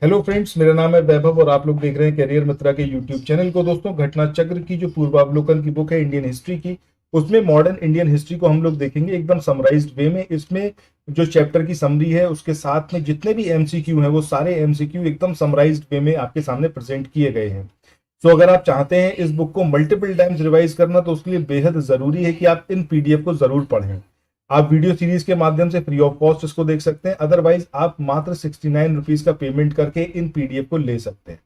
Hello friends, मेरा नाम है वैभव और आप लोग देख रहे हैं करियर मित्रा के यूट्यूब चैनल को। दोस्तों, घटना चक्र की जो पूर्वावलोकन की बुक है इंडियन हिस्ट्री की, उसमें मॉडर्न इंडियन हिस्ट्री को हम लोग देखेंगे एकदम समराइज्ड वे में। इसमें जो चैप्टर की समरी है उसके साथ में जितने भी एमसीक्यू हैं वो सारे एमसीक्यू एकदम समराइज्ड वे में आपके सामने प्रेजेंट किए गए हैं। सो अगर आप चाहते हैं इस बुक को मल्टीपल टाइम्स रिवाइज करना तो उसके लिए बेहद जरूरी है कि आप इन पीडीएफ को जरूर पढ़ें। आप वीडियो सीरीज के माध्यम से फ्री ऑफ कॉस्ट इसको देख सकते हैं, अदरवाइज आप मात्र 69 रुपीज का पेमेंट करके इन पीडीएफ को ले सकते हैं।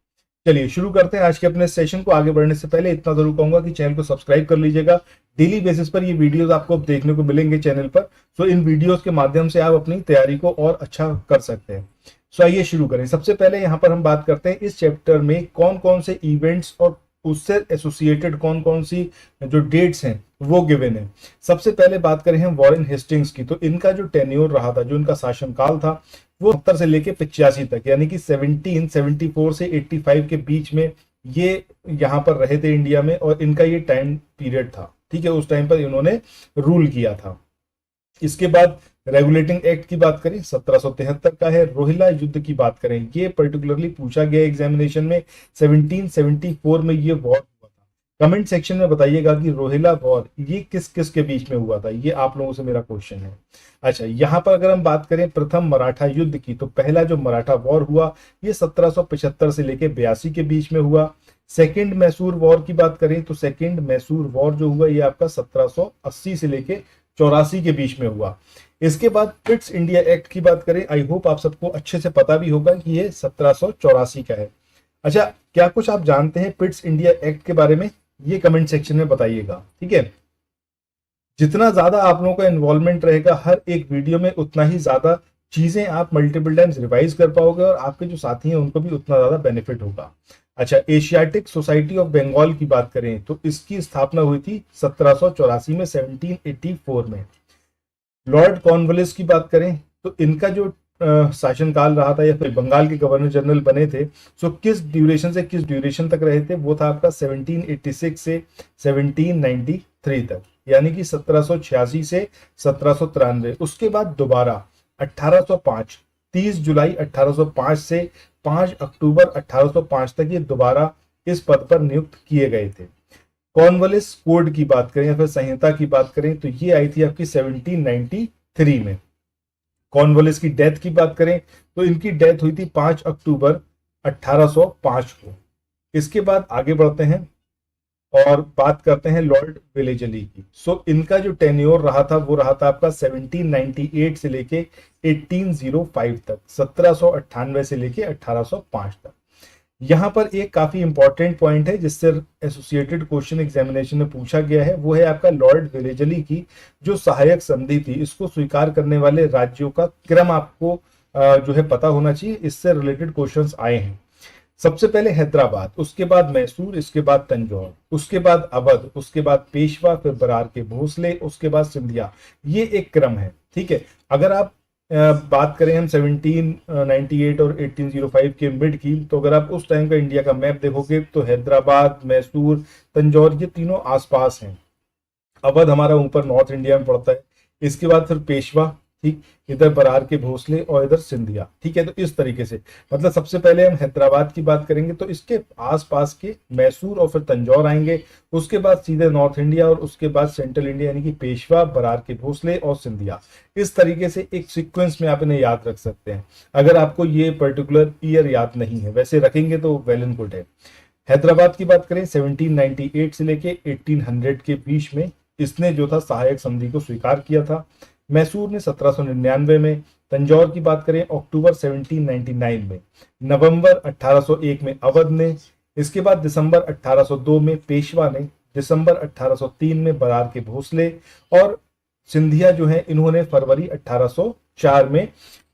चलिए शुरू करते हैं आज के अपने सेशन को। आगे बढ़ने से पहले इतना जरूर कहूंगा कि चैनल को सब्सक्राइब कर लीजिएगा। डेली बेसिस पर ये वीडियोस आपको देखने को मिलेंगे चैनल पर। सो इन वीडियोस के माध्यम से आप अपनी तैयारी को और अच्छा कर सकते हैं। सो आइए शुरू करें। सबसे पहले यहाँ पर हम बात करते हैं इस चैप्टर में कौन कौन से इवेंट्स और उससे एसोसिएटेड कौन कौन सी जो डेट्स हैं वो गिवन है। सबसे पहले बात करें हम वॉरेन हेस्टिंग्स की, तो इनका जो टेन्योर रहा था, जो इनका शासनकाल था, वो 70 से लेके 85 तक, यानी कि 1774 से 85 के बीच में ये यहाँ पर रहे थे इंडिया में, और इनका ये टाइम पीरियड था। ठीक है, उस टाइम पर इन्होंने रूल किया था। इसके बाद रेगुलेटिंग एक्ट की बात करें 1773 का है। रोहिला युद्ध की बात करें, ये पर्टिकुलरली पूछा गया एग्जामिनेशन में। 1774 में ये वॉर हुआ था। कमेंट सेक्शन में बताइएगा कि रोहिला वॉर ये किस किस के बीच में हुआ था, ये आप लोगों से मेरा क्वेश्चन है। अच्छा, यहाँ पर अगर हम बात करें प्रथम मराठा युद्ध की, तो पहला जो मराठा वॉर हुआ ये 1775 से लेके 82 के बीच में हुआ। सेकेंड मैसूर वॉर की बात करें तो सेकेंड मैसूर वॉर जो हुआ ये आपका 1780 से लेके 84 के बीच में हुआ। इसके बाद पिट्स इंडिया एक्ट की बात करें, आई होप आप सबको अच्छे से पता भी होगा कि ये 1784 का है। अच्छा, क्या कुछ आप जानते हैं पिट्स इंडिया एक्ट के बारे में, ये कमेंट सेक्शन में बताइएगा। ठीक है, जितना ज्यादा आप लोगों का इन्वॉल्वमेंट रहेगा हर एक वीडियो में, उतना ही ज्यादा चीजें आप मल्टीपल टाइम्स रिवाइज कर पाओगे और आपके जो साथी हैं उनको भी उतना ज्यादा बेनिफिट होगा। अच्छा, एशियाटिक सोसाइटी ऑफ बंगाल की बात करें तो इसकी स्थापना हुई थी 1784 में, 1784 में। लॉर्ड कॉर्नवालिस की बात करें तो इनका जो शासनकाल रहा था, या फिर बंगाल के गवर्नर जनरल बने थे, सो किस ड्यूरेशन से किस ड्यूरेशन तक रहे थे, वो था आपका 1786 से 1793 तक, यानी कि 1786 से 1793। उसके बाद दोबारा 1805, 30 जुलाई 1805 से 5 अक्टूबर 1805 तक ये दोबारा इस पद पर नियुक्त किए गए थे। कॉर्नवालिस कोड की बात करें या फिर संहिता की बात करें तो ये आई थी आपकी 1793 में। कॉर्नवालिस की डेथ की बात करें तो इनकी डेथ हुई थी 5 अक्टूबर 1805 को। इसके बाद आगे बढ़ते हैं और बात करते हैं लॉर्ड वेलेजली की। सो इनका जो टेन्योर रहा था वो रहा था आपका 1798 से लेके 1805 तक, 1798 से लेके 1805 तक। यहाँ पर एक काफी इंपॉर्टेंट पॉइंट है जिससे एसोसिएटेड क्वेश्चन एग्जामिनेशन में पूछा गया है, वो है आपका लॉर्ड वेलेजली की जो सहायक संधि थी, इसको स्वीकार करने वाले राज्यों का क्रम आपको जो है पता होना चाहिए। इससे रिलेटेड क्वेश्चंस आए हैं। सबसे पहले हैदराबाद, उसके बाद मैसूर, इसके बाद तंजौर, उसके बाद अवध, उसके बाद पेशवा, फिर बरार के भोसले, उसके बाद सिंधिया। ये एक क्रम है। ठीक है, अगर आप बात करें हम 1798 और 1805 के मिड की, तो अगर आप उस टाइम का इंडिया का मैप देखोगे तो हैदराबाद, मैसूर, तंजौर ये तीनों आसपास हैं। अवध हमारा ऊपर नॉर्थ इंडिया में पड़ता है। इसके बाद फिर पेशवा, ठीक, इधर बरार के भोसले और इधर सिंधिया। ठीक है, तो इस तरीके से मतलब सबसे पहले हम हैदराबाद की बात करेंगे तो इसके आसपास के मैसूर और फिर तंजौर आएंगे। उसके बाद सीधे नॉर्थ इंडिया और उसके बाद सेंट्रल इंडिया, यानी कि पेशवा, बरार के भोसले और सिंधिया। इस तरीके से एक सीक्वेंस में आप इन्हें याद रख सकते हैं अगर आपको ये पर्टिकुलर ईयर याद नहीं है। वैसे रखेंगे तो वेल एंड गुड है। हैदराबाद की बात करें 1798 से लेके 1800 के बीच में इसने जो था सहायक संधि को स्वीकार किया था। मैसूर ने 1799 में। तंजौर की बात करें अक्टूबर 1799 में। नवंबर 1801 में अवध ने। इसके बाद दिसंबर 1802 में पेशवा ने। दिसंबर 1803 में बरार के भोसले। और सिंधिया जो है इन्होंने फरवरी 1804 में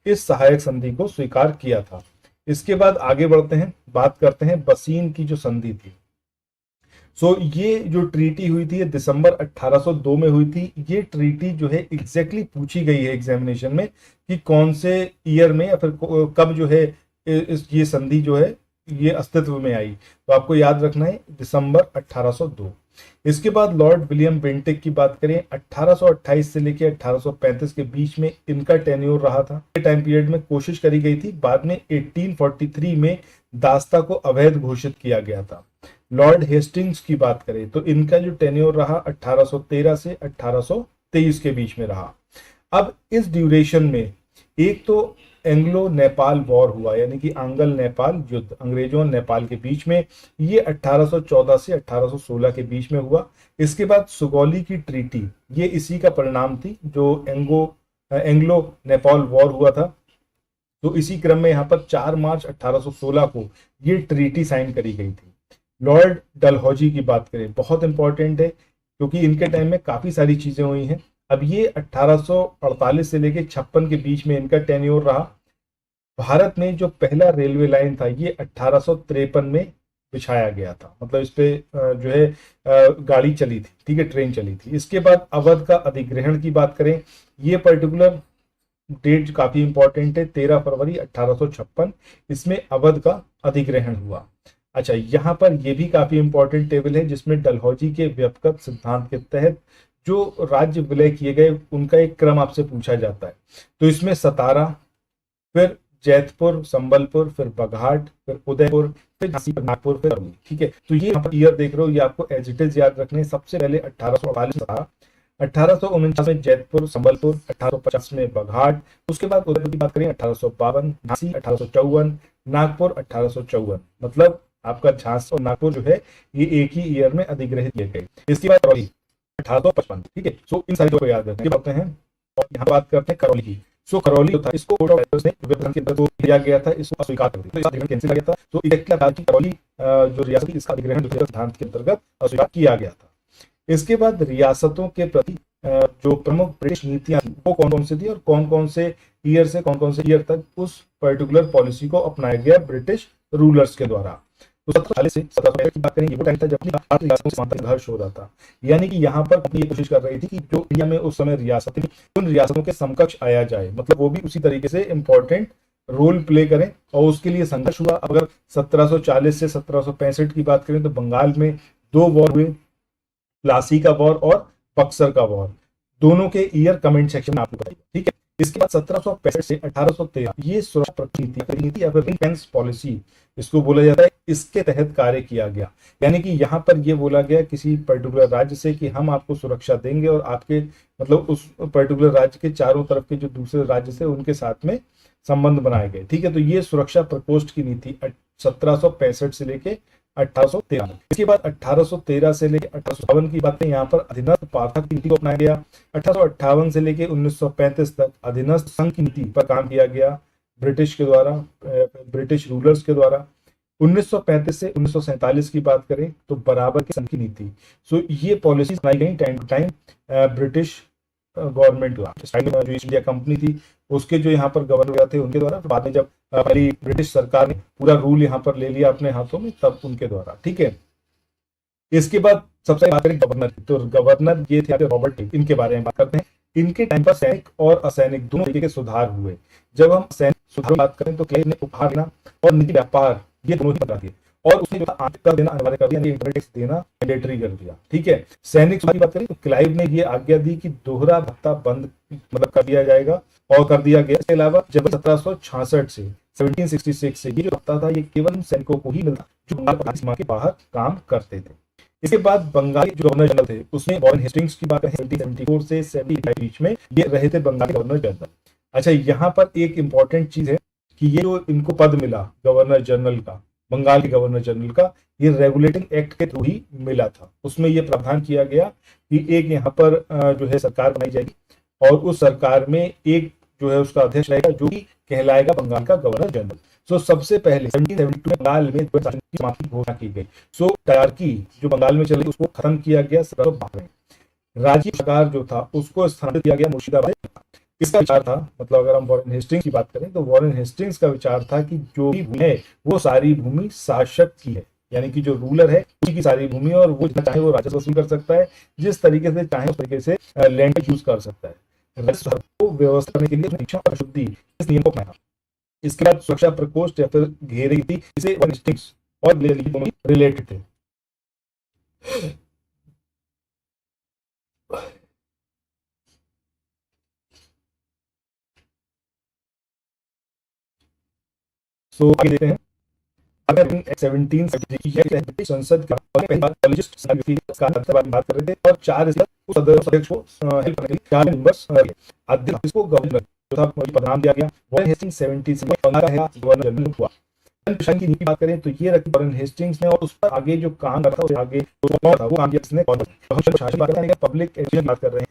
इस सहायक संधि को स्वीकार किया था। इसके बाद आगे बढ़ते हैं, बात करते हैं बसीन की जो संधि थी। ये जो ट्रीटी हुई थी ये दिसंबर 1802 में हुई थी। ये ट्रीटी जो है एग्जैक्टली पूछी गई है एग्जामिनेशन में कि कौन से ईयर में या फिर कब जो है ये संधि जो है ये अस्तित्व में आई। तो आपको याद रखना है दिसंबर 1802। इसके बाद लॉर्ड विलियम बेंटिक की बात करें, 1828 से लेकर 1835 के बीच में इनका टेन्योर रहा था। टाइम पीरियड में कोशिश करी गई थी, बाद में 1843 में दास्ता को अवैध घोषित किया गया था। लॉर्ड हेस्टिंग्स की बात करें तो इनका जो टेन्योर रहा 1813 से 1823 के बीच में रहा। अब इस ड्यूरेशन में एक तो एंग्लो नेपाल वॉर हुआ, यानी कि आंग्ल नेपाल युद्ध, अंग्रेजों और नेपाल के बीच में, ये 1814 से 1816 के बीच में हुआ। इसके बाद सुगौली की ट्रीटी, ये इसी का परिणाम थी, जो एंग्लो नेपाल वॉर हुआ था। तो इसी क्रम में यहाँ पर 4 मार्च 1816 को ये ट्रीटी साइन करी गई थी। लॉर्ड डलहौजी की बात करें, बहुत इंपॉर्टेंट है क्योंकि इनके टाइम में काफी सारी चीजें हुई हैं। अब ये 1848 से लेकर 56 के बीच में इनका टेन्योर रहा। भारत में जो पहला रेलवे लाइन था ये 1853 में बिछाया गया था, मतलब इस पे जो है गाड़ी चली थी, ठीक है, ट्रेन चली थी। इसके बाद अवध का अधिग्रहण की बात करें, ये पर्टिकुलर डेट काफी इंपॉर्टेंट है, 13 फरवरी 1856, इसमें अवध का अधिग्रहण हुआ। अच्छा, यहाँ पर यह भी काफी इंपॉर्टेंट टेबल है जिसमें डलहौजी के व्यपगत सिद्धांत के तहत जो राज्य विलय किए गए उनका एक क्रम आपसे पूछा जाता है। तो इसमें सतारा, फिर जैतपुर, संबलपुर, फिर बघाट, फिर उदयपुर, फिर झांसी, नागपुर, फिर करौली, ठीक है। तो ये ईयर देख रहे हो, ये आपको एज इट इज याद रखने। सबसे पहले 1848 था, 1849 में जैतपुर संबलपुर, 1850 में बघाट, उसके बाद उदयपुर की बात करें 1852, झांसी 1854, नागपुर 1854। मतलब आपका झांसी और नागपुर जो है ये एक ही ईयर में अधिग्रहित किए गए। इसके बाद करौली 1855, ठीक है। सो इन सारी को याद रखने बातें हैं। और यहाँ बात करते हैं करौली की। सो करौली जो था इसको कोर्ट ऑफ डायरेक्टर्स ने विभाजन के अंदर दिया गया था, इसको अस्वीकार कर दिया, तो इसका अधिग्रहण कैंसिल किया गया था। तो इलेक्टिव था कि करौली जो रियासत थी इसका अधिग्रहण जो सिद्धांत के अंतर्गत अस्वीकार किया गया था। इसके बाद रियासतों के प्रति जो प्रमुख ब्रिटिश नीतियां थी वो कौन कौन सी थी और कौन कौन से ईयर से कौन कौन से ईयर तक उस पर्टिकुलर पॉलिसी को अपनाया गया ब्रिटिश रूलर्स के द्वारा। तो 1740 से 1765 की बात करें, ये वो टाइम था जब रियासतों से संघर्ष हो रहा था। यानी कि यहाँ पर ये कोशिश कर रही थी कि जो इंडिया में उस समय रियासतें थी उन रियासतों के समकक्ष आया जाए, मतलब वो भी उसी तरीके से इंपॉर्टेंट रोल प्ले करें, और उसके लिए संघर्ष हुआ। अगर 1740 से 1765 की बात करें तो बंगाल में 2 वॉर हुए, प्लासी का वॉर और बक्सर का वॉर। दोनों के ईयर कमेंट सेक्शन में आपको बताइए, ठीक है। इसके बाद 1765 से 1813 ये सुरक्षा नीति या फिर रिंग फेंस पॉलिसी इसको बोला जाता है, इसके तहत कार्य किया गया। यानी कि यहाँ पर ये बोला गया किसी पर्टिकुलर राज्य से कि हम आपको सुरक्षा देंगे और आपके मतलब उस पर्टिकुलर राज्य के चारों तरफ के जो दूसरे राज्य से उनके साथ में संबंध बनाए गए, ठीक है। तो ये सुरक्षा प्रकोष्ठ की नीति 1765 से लेके 1813। इसके बाद 1813 से लेकर 1857 की बातें, यहाँ पर अधीनस्थ पाठक की नीति को अपनाया गया। 1858 से लेकर 1935 तक अधीनस्थ संघ की नीति पर काम किया गया ब्रिटिश के द्वारा, ब्रिटिश रूलर्स के द्वारा। 1935 से 1947 की बात करें तो बराबर की संघ की नीति। सो ये पॉलिसी बनाई गई time to time British government द्वारा। जो ईस्ट इंडिया कंपनी थी उसके जो यहाँ पर गवर्नर थे उनके द्वारा, बाद में जब पहली ब्रिटिश सरकार ने पूरा रूल यहाँ पर ले लिया अपने हाथों में तब उनके द्वारा, ठीक है। इसके बाद सबसे बात करें गवर्नर की, तो गवर्नर ये थे रॉबर्ट क्लाइव, इनके बारे में बात करते हैं। इनके टाइम पर सैनिक और असैनिक दोनों तरीके के सुधार हुए। जब हम सैनिक सुधार की बात करें तो क्लाइव ने उपहार देना और निजी व्यापार ये दोनों ही बता दिए, और उसने जो आंतरिक कर देना अनिवार्य कर दिया, इंटरनेट टैक्स देना मैंडेटरी कर दिया, ठीक है। सैनिक सुधार की बात करें तो क्लाइव ने ये आज्ञा दी कि दोहरा भत्ता बंद मतलब कर दिया जाएगा और कर दिया गया। इसके अलावा जब 1766 से 1766 से ये जो भत्ता था ये केवल सैनिकों को ही मिलता जो सीमा के बाहर काम करते थे। इसके बाद बंगाली जो गवर्नर जनरल थे उसमें वॉरेन हेस्टिंग्स की बात करें 1774 से 75 के बीच में ये रहे थे बंगाली गवर्नर जनरल। अच्छा, यहाँ पर एक इंपॉर्टेंट चीज है कि ये जो इनको पद मिला गवर्नर जनरल का, बंगाल के गवर्नर जनरल का, ये रेगुलेटिंग एक्ट के थ्रू ही मिला था। उसमें ये प्रावधान किया गया कि एक यहाँ पर जो है सरकार बनाई जाएगी और उस सरकार में एक जो है उसका अध्यक्ष रहेगा जो कि कहलाएगा बंगाल का गवर्नर जनरल। सो सबसे पहले 1772 में बंगाल में शासन की समाप्ति की घोषणा की गई। सो टायरकी जो बंगाल में चल रही उसको खत्म किया गया 1752 में। राज्य सरकार जो था उसको स्थानांतरित किया गया मुर्शिदाबाद। इसका विचार था, मतलब अगर हम वॉरेन हेस्टिंग्स की बात करें तो वॉरेन हेस्टिंग्स का विचार था कि जो भी भूमि है वो सारी भूमि शासक की है, यानी कि जो रूलर है उसी की सारी भूमि, और वो जितना चाहे वो राजस्व वसूल कर सकता है, जिस तरीके से चाहे उस तरीके से लैंड यूज कर सकता है। राजस्व को व्यवस्था करने के लिए शिक्षा और शुद्धि इस नियम को अपनाया। इसके बाद सुरक्षा प्रकोष्ठ या फिर घेरे थी, इसे वॉरेन हेस्टिंग्स और ब्लेयर ली दोनों रिलेटेड थे। सो आगे देखते हैं। अगर 17 संसद का पहली बार पॉलिटिस्ट का बात कर रहे थे और 4 उस अध्यक्ष को हेल्प करने के लिए 4 मेंबर्स अध्यक्ष को गवर्नर जो था पदनाम दिया गया। वॉरेन हेस्टिंग्स 70 से गवर्नर जनरल हुआ। प्रशासन की नीति बात करें तो ये रखी वॉरेन हेस्टिंग्स ने, और उस पर आगे जो काम करता है आगे था वो काम किया इसने प्रशासन बात करें, पब्लिक एडमिनिस्ट्रेशन बात कर रहे हैं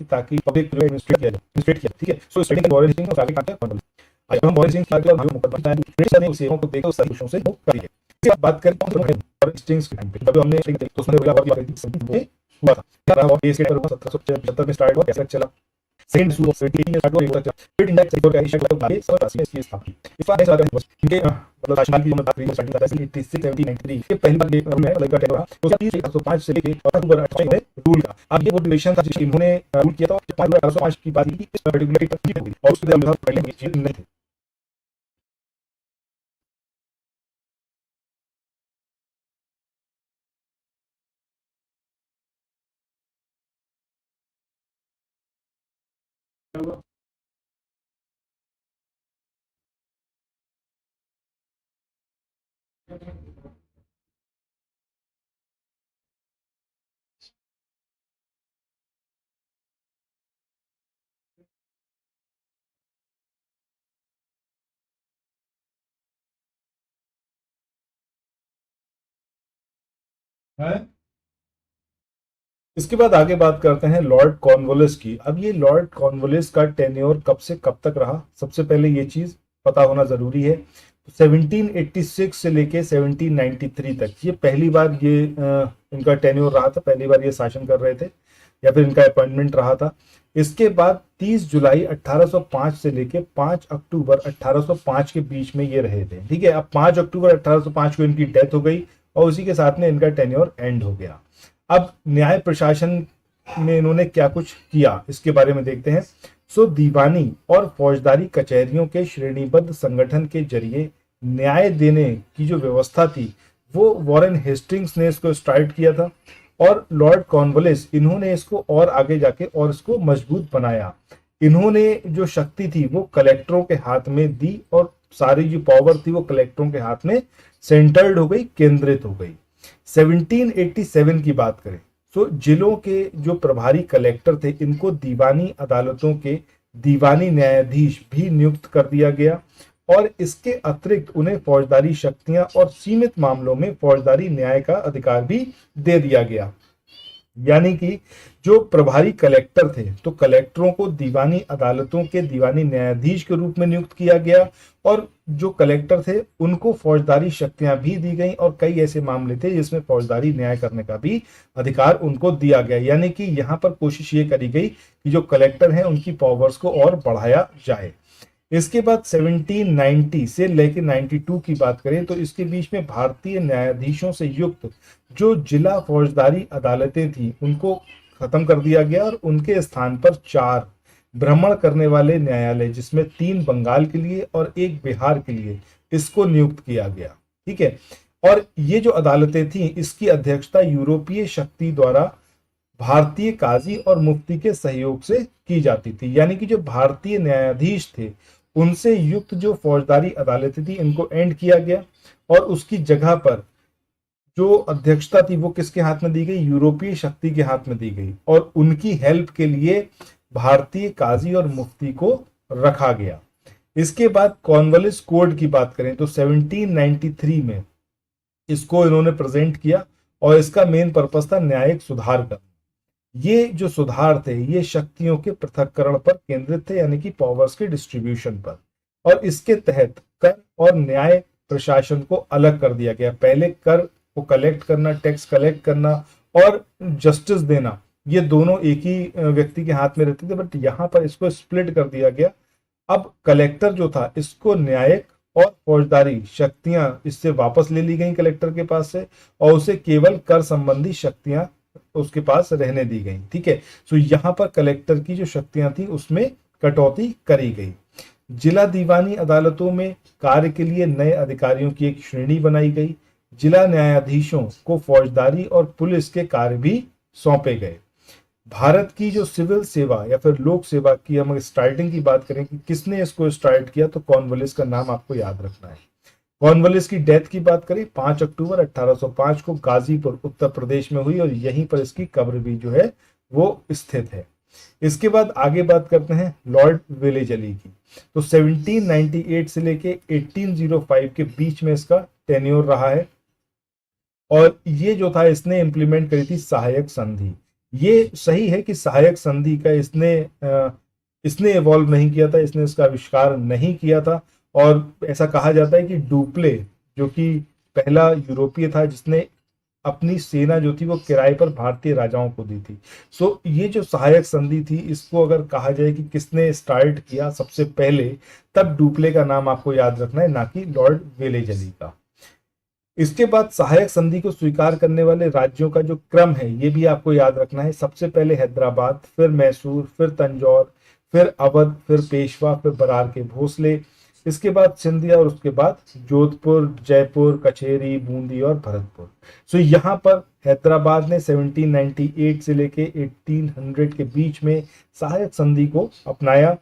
ताकि पब्लिक एडमिनिस्ट्रेट किया। ठीक है, सो स्टार्टिंग वॉरेन हेस्टिंग्स आगे काम किया। अब हम वॉरेन हेस्टिंग्स का जो मुकदमा है सेवाओं को देखो सारी दोषों से मुक्त करिए। इसके बात करें तो वॉरेन हेस्टिंग्स के टाइम पे जब हमने तो उसने बोला हुआ था 1775 में स्टार्ट हुआ, कैसे चला सेकंड सूट ऑफ 17 में स्टार्ट हुआ, फिर इंडिया सेक्टर का एशिया क्लब आगे सब राशि की स्थापना। इस बार ऐसा इनके मतलब शासनकाल की जो बात करें स्टार्टिंग था 86 1793 ये पहली बार में लगा टेक रहा तो 1805 से लेके अक्टूबर 18 में रूल का। अब ये वो ड्यूरेशन था जिसकी इन्होंने रूल किया था 1805 की बात की, इस पर्टिकुलर डेट हुई और उसके बाद पहले ये चीज नहीं थी। इसके बाद आगे बात करते हैं लॉर्ड कॉर्नवालिस की। अब ये लॉर्ड कॉर्नवालिस का टेन्योर कब से कब तक रहा, सबसे पहले ये चीज पता होना जरूरी है। 1786 से लेके 1793 तक ये पहली बार ये इनका टेन्योर रहा था, पहली बार ये शासन कर रहे थे या फिर इनका अपॉइंटमेंट रहा था। इसके बाद 30 जुलाई 1805 से लेके 5 अक्टूबर 1805 के बीच में ये रहे थे। ठीक है, अब 5 अक्टूबर 1805 को इनकी डेथ हो गई और उसी के साथ में इनका टेन्योर एंड हो गया। अब न्याय प्रशासन में इन्होंने क्या कुछ किया इसके बारे में देखते हैं। सो दीवानी और फौजदारी कचहरियों के श्रेणीबद्ध संगठन के जरिए न्याय देने की जो व्यवस्था थी वो वॉरेन हेस्टिंग्स ने इसको स्टार्ट किया था, और लॉर्ड कॉर्नवालिस इन्होंने इसको और आगे जाके और इसको मजबूत बनाया। इन्होंने जो शक्ति थी वो कलेक्टरों के हाथ में दी और सारी जो पावर थी वो कलेक्टरों के हाथ में सेंटर्ड हो गई, केंद्रित हो गई। 1787 की बात करें तो जिलों के जो प्रभारी कलेक्टर थे इनको दीवानी अदालतों के दीवानी न्यायाधीश भी नियुक्त कर दिया गया, और इसके अतिरिक्त उन्हें फौजदारी शक्तियां और सीमित मामलों में फौजदारी न्याय का अधिकार भी दे दिया गया। यानी कि जो प्रभारी कलेक्टर थे तो कलेक्टरों को दीवानी अदालतों के दीवानी न्यायाधीश के रूप में नियुक्त किया गया, और जो कलेक्टर थे उनको फौजदारी शक्तियां भी दी गई, और कई ऐसे मामले थे जिसमें फौजदारी न्याय करने का भी अधिकार उनको दिया गया। यानी कि यहाँ पर कोशिश ये करी गई कि जो कलेक्टर हैं उनकी पावर्स को और बढ़ाया जाए। इसके बाद 1790 से लेकर 92 की बात करें तो इसके बीच में भारतीय न्यायाधीशों से युक्त जो जिला फौजदारी अदालतें थी उनको खत्म कर दिया गया, और उनके स्थान पर 4 भ्रमण करने वाले न्यायालय जिसमें 3 बंगाल के लिए और 1 बिहार के लिए इसको नियुक्त किया गया। ठीक है, और ये जो अदालतें थी इसकी अध्यक्षता यूरोपीय शक्ति द्वारा भारतीय काजी और मुफ्ती के सहयोग से की जाती थी। यानी कि जो भारतीय न्यायाधीश थे उनसे युक्त जो फौजदारी अदालतें थी इनको एंड किया गया, और उसकी जगह पर जो अध्यक्षता थी वो किसके हाथ में दी गई, यूरोपीय शक्ति के हाथ में दी गई, और उनकी हेल्प के लिए भारतीय काजी और मुफ्ती को रखा गया। इसके बाद कॉर्नवालिस कोड की बात करें तो 1793 में इसको इन्होंने प्रेजेंट किया, और इसका मेन पर्पस था न्यायिक सुधार करना। ये जो सुधार थे ये शक्तियों के पृथक्करण पर केंद्रित थे, यानी कि पावर्स के डिस्ट्रीब्यूशन पर, और इसके तहत कर और न्याय प्रशासन को अलग कर दिया गया। पहले कर को कलेक्ट करना, टैक्स कलेक्ट करना और जस्टिस देना ये दोनों एक ही व्यक्ति के हाथ में रहते थे, बट यहाँ पर इसको स्प्लिट कर दिया गया। अब कलेक्टर जो था इसको न्यायिक और फौजदारी शक्तियां इससे वापस ले ली गई कलेक्टर के पास से, और उसे केवल कर संबंधी शक्तियां उसके पास रहने दी गई। ठीक है, सो यहाँ पर कलेक्टर की जो शक्तियां थी उसमें कटौती करी गई। जिला दीवानी अदालतों में कार्य के लिए नए अधिकारियों की एक श्रेणी बनाई गई। जिला न्यायाधीशों को फौजदारी और पुलिस के कार्य भी सौंपे गए। भारत की जो सिविल सेवा या फिर लोक सेवा की हम स्टार्टिंग की बात करें कि किसने इसको स्टार्ट किया, तो कॉर्नवालिस का नाम आपको याद रखना है। कॉर्नवालिस की डेथ की बात करें 5 अक्टूबर 1805 को गाजीपुर उत्तर प्रदेश में हुई, और यहीं पर इसकी कब्र भी जो है वो स्थित है। इसके बाद आगे बात करते हैं लॉर्ड वेलेजली की। तो 1798 से लेके 1805 के बीच में इसका टेन्योर रहा है, और ये जो था इसने इंप्लीमेंट करी थी सहायक संधि। ये सही है कि सहायक संधि का इसने इवॉल्व नहीं किया था, इसने इसका आविष्कार नहीं किया था। और ऐसा कहा जाता है कि डुप्ले जो कि पहला यूरोपीय था जिसने अपनी सेना जो थी वो किराए पर भारतीय राजाओं को दी थी। सो ये जो सहायक संधि थी, इसको अगर कहा जाए कि किसने स्टार्ट किया सबसे पहले, तब डुप्ले का नाम आपको याद रखना है, ना कि लॉर्ड वेलेजली का। इसके बाद सहायक संधि को स्वीकार करने वाले राज्यों का जो क्रम है ये भी आपको याद रखना है। सबसे पहले हैदराबाद, फिर मैसूर, फिर तंजौर, फिर अवध, फिर पेशवा, फिर बरार के भोसले, इसके बाद सिंधिया, और उसके बाद जोधपुर, जयपुर, कचेरी, बूंदी और भरतपुर। सो यहाँ पर हैदराबाद ने 1798 से लेके 1800 के बीच में सहायक संधि को अपनाया।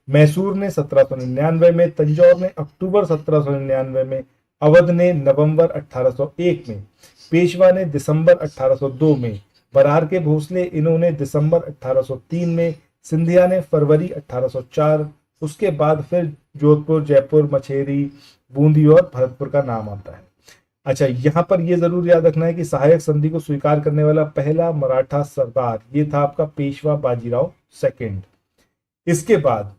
मैसूर ने 1799 में, तंजौर ने अक्टूबर 1799 में, अवध ने नवंबर 1801 में, पेशवा ने दिसंबर 1802 में, बरार के भोसले इन्होंने दिसंबर 1803 में, सिंधिया ने फरवरी 1804, उसके बाद फिर जोधपुर, जयपुर, मछेरी, बूंदी और भरतपुर का नाम आता है। अच्छा, यहाँ पर ये जरूर याद रखना है कि सहायक संधि को स्वीकार करने वाला पहला मराठा सरदार ये था आपका पेशवा बाजीराव सेकंड। इसके बाद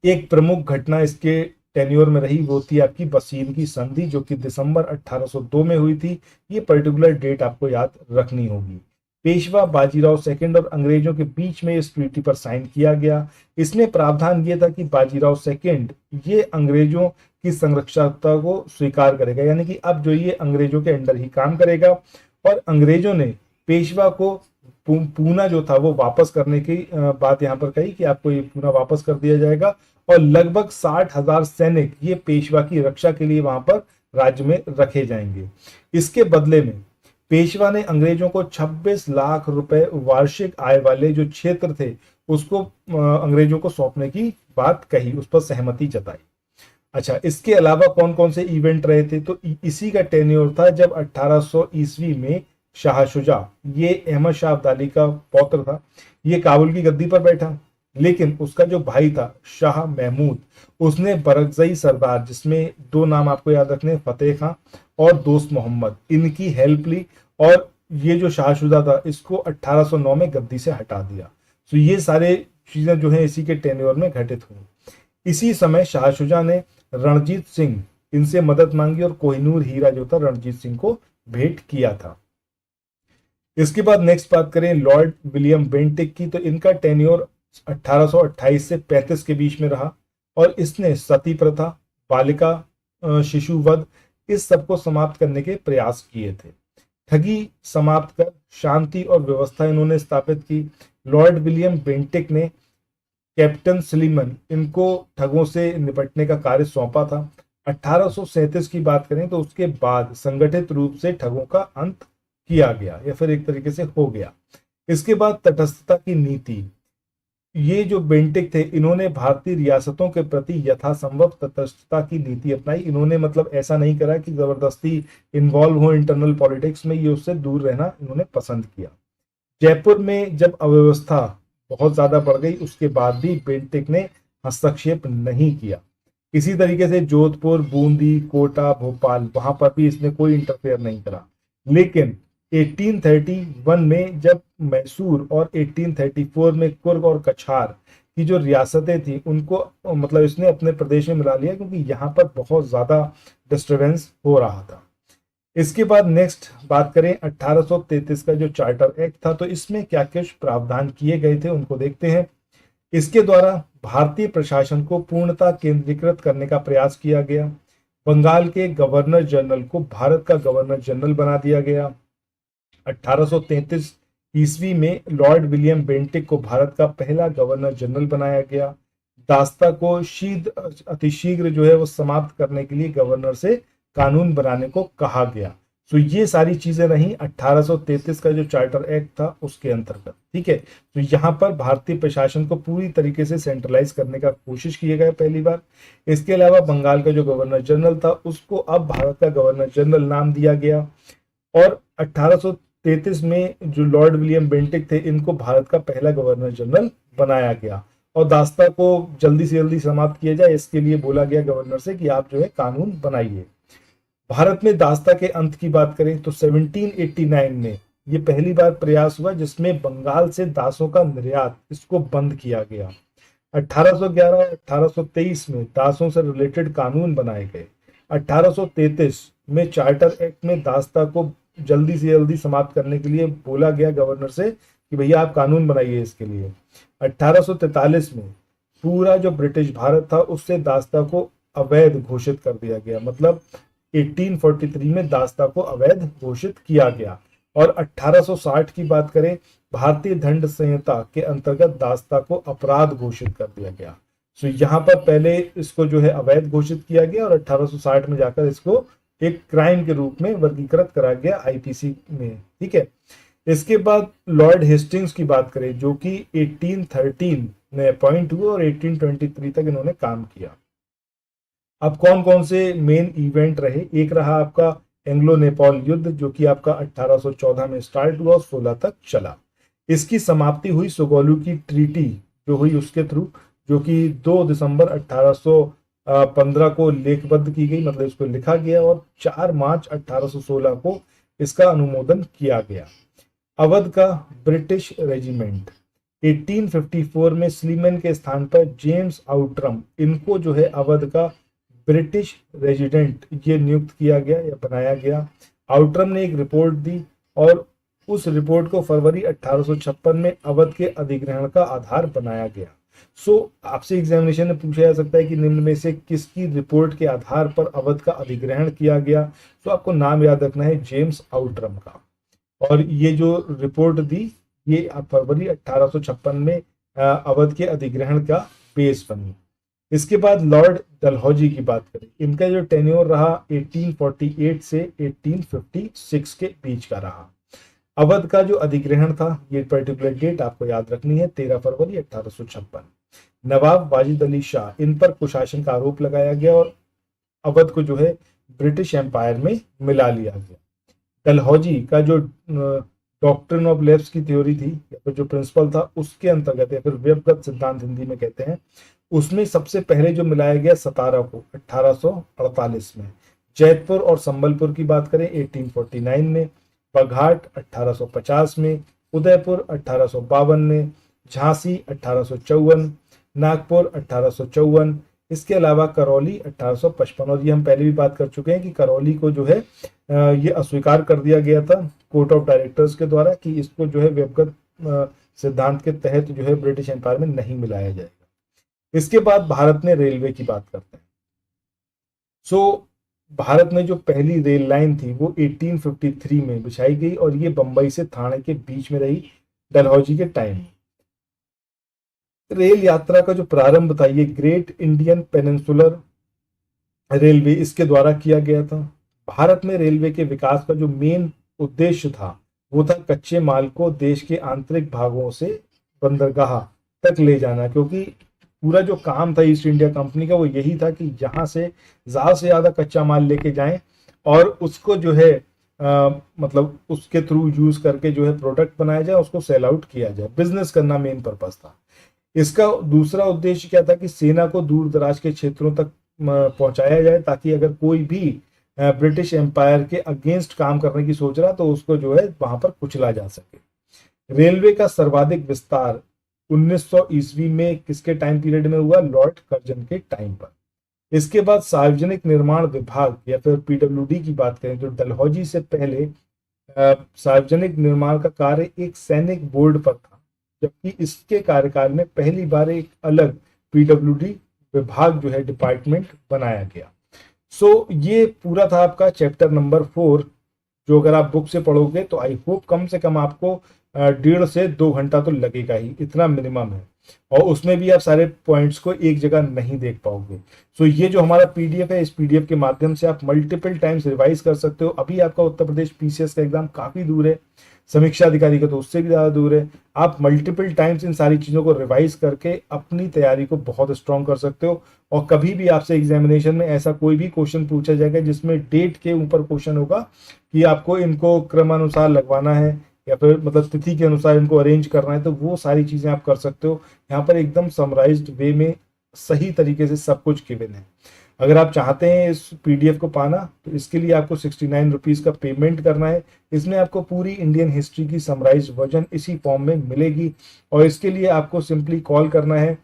एक प्रमुख घटना इसके टेन्योर में रही, वो थी आपकी बसीन की संधि, जो कि दिसंबर 1802 में हुई थी। ये पर्टिकुलर डेट आपको याद रखनी होगी। पेशवा बाजीराव सेकंड और अंग्रेजों के बीच में इस ट्रीटी पर साइन किया गया। इसमें प्रावधान ये था कि बाजीराव सेकंड ये अंग्रेजों की संरक्षकता को स्वीकार करेगा, यानी कि अब जो ये अंग्रेजों के अंडर ही काम करेगा। और अंग्रेजों ने पेशवा को पूना जो था वो वापस करने की बात यहाँ पर कही कि आपको ये पूना वापस कर दिया जाएगा, और लगभग 60,000 सैनिक ये पेशवा की रक्षा के लिए वहां पर राज्य में रखे जाएंगे। इसके बदले में पेशवा ने अंग्रेजों को 26 लाख रुपए वार्षिक आय वाले जो क्षेत्र थे उसको अंग्रेजों को सौंपने की बात कही, उस पर सहमति जताई। अच्छा, इसके अलावा कौन कौन से इवेंट रहे थे, तो इसी का टेन्योर था जब 1800 ईस्वी में शाह शुजा, ये अहमद शाह अब्दाली का पौत्र था, ये काबुल की गद्दी पर बैठा। लेकिन उसका जो भाई था शाह महमूद, उसने बरगजई सरदार, जिसमें दो नाम आपको याद रखने, फतेह खां और दोस्त मोहम्मद, इनकी हेल्प ली, और ये जो शाहशुजा था इसको 1809 में गद्दी से हटा दिया। तो ये सारे चीजें जो है इसी के टेन्योर में घटित हुई। इसी समय शाहशुजा ने रणजीत सिंह इनसे मदद मांगी, और कोहिनूर हीरा जो था रणजीत सिंह को भेंट किया था। इसके बाद नेक्स्ट बात करें लॉर्ड विलियम बेंटिक की, तो इनका टेन्योर 1828 से 35 के बीच में रहा, और इसने सती प्रथा, बालिका शिशु वध, इस सबको समाप्त करने के प्रयास किए थे। ठगी समाप्त कर शांति और व्यवस्था इन्होंने स्थापित की। लॉर्ड विलियम बेंटिक ने कैप्टन सलीमन इनको ठगों से निपटने का कार्य सौंपा था। 1837 की बात करें तो उसके बाद संगठित रूप से ठगों का अंत किया गया, या फिर एक तरीके से हो गया। इसके बाद तटस्थता की नीति, ये जो बेंटिक थे इन्होंने भारतीय रियासतों के प्रति यथासंभव तटस्थता की नीति अपनाई। इन्होंने मतलब ऐसा नहीं करा कि जबरदस्ती इन्वॉल्व हो इंटरनल पॉलिटिक्स में, ये उससे दूर रहना इन्होंने पसंद किया। जयपुर में जब अव्यवस्था बहुत ज्यादा बढ़ गई उसके बाद भी बेंटिक ने हस्तक्षेप नहीं किया। इसी तरीके से जोधपुर, बूंदी, कोटा, भोपाल, वहां पर भी इसने कोई इंटरफेयर नहीं करा। लेकिन 1831 में जब मैसूर और 1834 में कुर्ग और कछार की जो रियासतें थी उनको मतलब इसने अपने प्रदेश में मिला लिया, क्योंकि यहाँ पर बहुत ज्यादा डिस्टरबेंस हो रहा था। इसके बाद नेक्स्ट बात करें 1833 का जो चार्टर एक्ट था, तो इसमें क्या कुछ प्रावधान किए गए थे उनको देखते हैं। इसके द्वारा भारतीय प्रशासन को पूर्णतः केंद्रीकृत करने का प्रयास किया गया। बंगाल के गवर्नर जनरल को भारत का गवर्नर जनरल बना दिया गया। 1833 ईस्वी में लॉर्ड विलियम बेंटिक को भारत का पहला गवर्नर जनरल बनाया गया। दास्ता को अतिशीघ्र जो है वो समाप्त करने के लिए गवर्नर से कानून बनाने को कहा गया। तो ये सारी चीजें रही 1833 का जो चार्टर एक्ट था उसके अंतर्गत। ठीक है, तो यहाँ पर भारतीय प्रशासन को पूरी तरीके से सेंट्रलाइज करने का कोशिश किया गया पहली बार। इसके अलावा बंगाल का जो गवर्नर जनरल था उसको अब भारत का गवर्नर जनरल नाम दिया गया। और 1833 में जो लॉर्ड विलियम बेंटिक थे इनको भारत का पहला गवर्नर जनरल बनाया गया। और दास्ता को जल्दी से जल्दी समाप्त किया जाए इसके लिए बोला गया गवर्नर से कि आप जो है कानून बनाइए। भारत में दास्ता के अंत की बात करें तो 1789 में ये पहली बार प्रयास हुआ जिसमें बंगाल से दासों का निर्यात इसको बंद किया गया। 1811-1823 में दासों से रिलेटेड कानून बनाए गए। 1833 में चार्टर एक्ट में दास्ता को जल्दी से जल्दी समाप्त करने के लिए बोला गया गवर्नर से कि भैया आप कानून बनाइए इसके लिए। 1843 में पूरा जो ब्रिटिश भारत था उससे दास्ता को अवैध घोषित कर दिया गया, मतलब 1843 में दास्ता को अवैध घोषित किया गया। और 1860 की बात करें, भारतीय दंड संहिता के अंतर्गत दास्ता को अपराध घोषित कर दिया गया। तो यहाँ पर पहले इसको जो है अवैध घोषित किया गया और 1860 में जाकर इसको एक क्राइम के रूप में वर्गीकृत करा गया आईपीसी में। ठीक है, इसके बाद लॉर्ड हेस्टिंग्स की बात करें जो कि 1813 में अपॉइंट हुए और 1823 तक इन्होंने काम किया। अब कौन कौन से मेन इवेंट रहे, एक रहा आपका एंग्लो नेपाल युद्ध जो कि आपका 1814 में स्टार्ट हुआ और 16 तक चला। इसकी समाप्ति हुई सुगौली की ट्रीटी जो हुई उसके थ्रू, जो कि 2 दिसंबर 1815 को लेखबद्ध की गई, मतलब इसको लिखा गया और 4 मार्च 1816 को इसका अनुमोदन किया गया। अवध का ब्रिटिश रेजिमेंट 1854 में स्लीमैन के स्थान पर जेम्स आउट्रम इनको जो है अवध का ब्रिटिश रेजिडेंट ये नियुक्त किया गया या बनाया गया। आउट्रम ने एक रिपोर्ट दी और उस रिपोर्ट को फरवरी 1856 में अवध के अधिग्रहण का आधार बनाया गया। आपसे एग्जामिनेशन में पूछा जा सकता है कि निम्न में से किसकी रिपोर्ट के आधार पर अवध का अधिग्रहण किया गया। तो आपको नाम याद रखना है जेम्स आउट्रम का। और ये जो रिपोर्ट दी ये फरवरी 1856 में अवध के अधिग्रहण का बेस बनी। इसके बाद लॉर्ड डलहौजी की बात करें, इनका जो टेन्योर रहा 1848 से 1856 के बीच का रहा। अवध का जो अधिग्रहण था ये पर्टिकुलर डेट आपको याद रखनी है 13 फरवरी 1856। नवाब वाजिद अली शाह इन पर कुशासन का आरोप लगाया गया और अवध को जो है ब्रिटिश एम्पायर में मिला लिया गया। डलहौजी का जो डॉक्ट्रिन ऑफ लैप्स की थ्योरी थी या फिर जो प्रिंसिपल था उसके अंतर्गत या फिर व्यवगत सिद्धांत हिंदी में कहते हैं, उसमें सबसे पहले जो मिलाया गया 17 को 1848 में। जैतपुर और संबलपुर की बात करें 1849 में, बघाट 1850 में, उदयपुर 1852 में, झांसी 1854, नागपुर 1854, इसके अलावा करौली 1855। और ये हम पहले भी बात कर चुके हैं कि करौली को जो है ये अस्वीकार कर दिया गया था कोर्ट ऑफ डायरेक्टर्स के द्वारा कि इसको जो है व्यवगत सिद्धांत के तहत जो है ब्रिटिश एम्पायर में नहीं मिलाया जाएगा। इसके बाद भारत में रेलवे की बात करते हैं। भारत में जो पहली रेल लाइन थी वो 1853 में बिछाई गई और ये बंबई से थाने के बीच में रही डलहौजी के टाइम। रेल यात्रा का जो प्रारंभ था ये ग्रेट इंडियन पेनिनसुलर रेलवे इसके द्वारा किया गया था। भारत में रेलवे के विकास का जो मेन उद्देश्य था वो था कच्चे माल को देश के आंतरिक भागों से बंदरगाह तक ले जाना, क्योंकि पूरा जो काम था ईस्ट इंडिया कंपनी का वो यही था कि यहाँ से ज़्यादा से ज़्यादा कच्चा माल लेके जाएं और उसको जो है मतलब उसके थ्रू यूज करके जो है प्रोडक्ट बनाया जाए, उसको सेल आउट किया जाए। बिजनेस करना मेन पर्पस था। इसका दूसरा उद्देश्य क्या था कि सेना को दूर दराज के क्षेत्रों तक पहुंचाया जाए ताकि अगर कोई भी ब्रिटिश एम्पायर के अगेंस्ट काम करने की सोच रहा तो उसको जो है वहां पर कुचला जा सके। रेलवे का सर्वाधिक विस्तार 1900 ईस्वी में किसके टाइम पीरियड में हुआ? लॉर्ड कर्जन के टाइम पर। इसके बाद सार्वजनिक निर्माण विभाग या फिर पीडब्ल्यूडी की बात करें तो डलहौजी से पहले सार्वजनिक निर्माण का कार्य एक सैनिक बोर्ड पर था, जबकि इसके कार्यकाल में पहली बार एक अलग पीडब्ल्यूडी विभाग जो है डिपार्टमेंट बनाया गया। ये पूरा था आपका चैप्टर नंबर 4, जो अगर आप बुक से पढ़ोगे तो आई होप कम से कम आपको 1.5 से 2 घंटा तो लगेगा ही, इतना मिनिमम है। और उसमें भी आप सारे पॉइंट्स को एक जगह नहीं देख पाओगे। सो ये जो हमारा पीडीएफ है, इस पीडीएफ के माध्यम से आप मल्टीपल टाइम्स रिवाइज कर सकते हो। अभी आपका उत्तर प्रदेश पीसीएस का एग्जाम काफी दूर है, समीक्षा अधिकारी का तो उससे भी ज्यादा दूर है। आप मल्टीपल टाइम्स इन सारी चीजों को रिवाइज करके अपनी तैयारी को बहुत स्ट्रांग कर सकते हो। और कभी भी आपसे एग्जामिनेशन में ऐसा कोई भी क्वेश्चन पूछा जाएगा जिसमें डेट के ऊपर क्वेश्चन होगा कि आपको इनको क्रमानुसार लगवाना है या फिर मतलब तिथि के अनुसार इनको अरेंज करना है, तो वो सारी चीजें आप कर सकते हो। यहाँ पर एकदम समराइज्ड वे में सही तरीके से सब कुछ गिवन है। अगर आप चाहते हैं इस पीडीएफ को पाना तो इसके लिए आपको 69 रुपीज का पेमेंट करना है। इसमें आपको पूरी इंडियन हिस्ट्री की समराइज्ड वर्जन इसी फॉर्म में मिलेगी। और इसके लिए आपको सिंपली कॉल करना है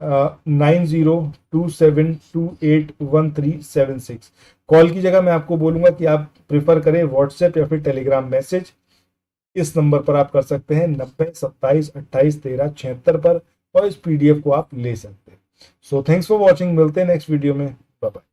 9027281376। कॉल की जगह मैं आपको बोलूंगा कि आप प्रिफर करें व्हाट्सएप या फिर टेलीग्राम मैसेज। इस नंबर पर आप कर सकते हैं 9027281376 पर, और इस पीडीएफ को आप ले सकते हैं। सो थैंक्स फॉर वॉचिंग, मिलते हैं नेक्स्ट वीडियो में। Bye bye.